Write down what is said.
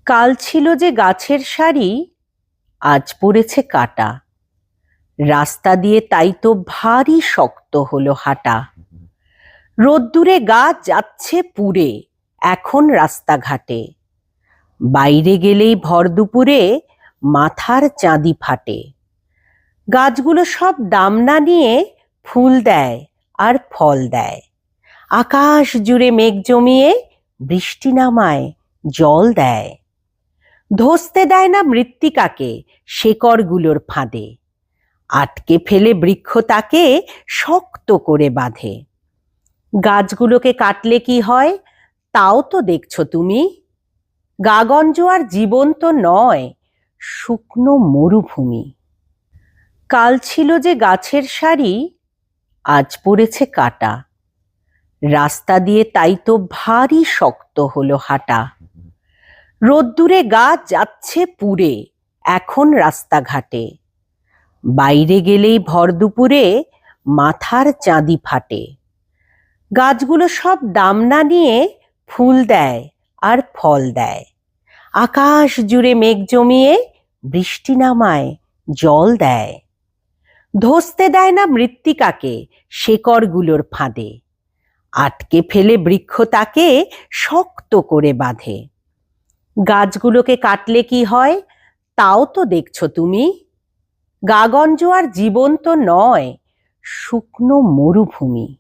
কাল ছিল যে গাছের সারি, আজ পড়েছে কাটা। রাস্তা দিয়ে তাই তো ভারী শক্ত হলো হাঁটা। রোদ্দুরে গাছ যাচ্ছে পুড়ে এখন রাস্তাঘাটে। বাইরে গেলেই ভর দুপুরে মাথার চাঁদি ফাটে। গাছগুলো সব দাম না নিয়ে ফুল দেয় আর ফল দেয়। আকাশ জুড়ে মেঘ জমিয়ে বৃষ্টি নামায়, জল দেয়। ধসতে দেয় না মৃত্তিকাকে শেকড়গুলোর ফাঁদে। আটকে ফেলে বৃক্ষ তাকে শক্ত করে বাঁধে। গাছগুলোকে কাটলে কি হয় তাও তো দেখছো তুমি। গাগঞ্জ আর জীবন্ত নয়, শুকনো মরুভূমি। কাল ছিল যে গাছের সারি, আজ পড়েছে কাটা। রাস্তা দিয়ে তাই তো ভারী শক্ত হলো হাঁটা। রোদ্দুরে গাছ যাচ্ছে পুড়ে এখন রাস্তাঘাটে। বাইরে গেলেই ভর দুপুরে মাথার চাঁদি ফাটে। গাছগুলো সব দাম না নিয়ে ফুল দেয় আর ফল দেয়। আকাশ জুড়ে মেঘ জমিয়ে বৃষ্টি নামায়, জল দেয়। ধসতে দেয় না মৃত্তিকাকে শেকড়গুলোর ফাঁদে। আটকে ফেলে বৃক্ষ তাকে শক্ত করে বাঁধে। গাছগুলোকে কাটলে কি হয় তাও তো দেখছো তুমি। গাগঞ্জ আর জীবন্ত নয়, শুকনো মরুভূমি।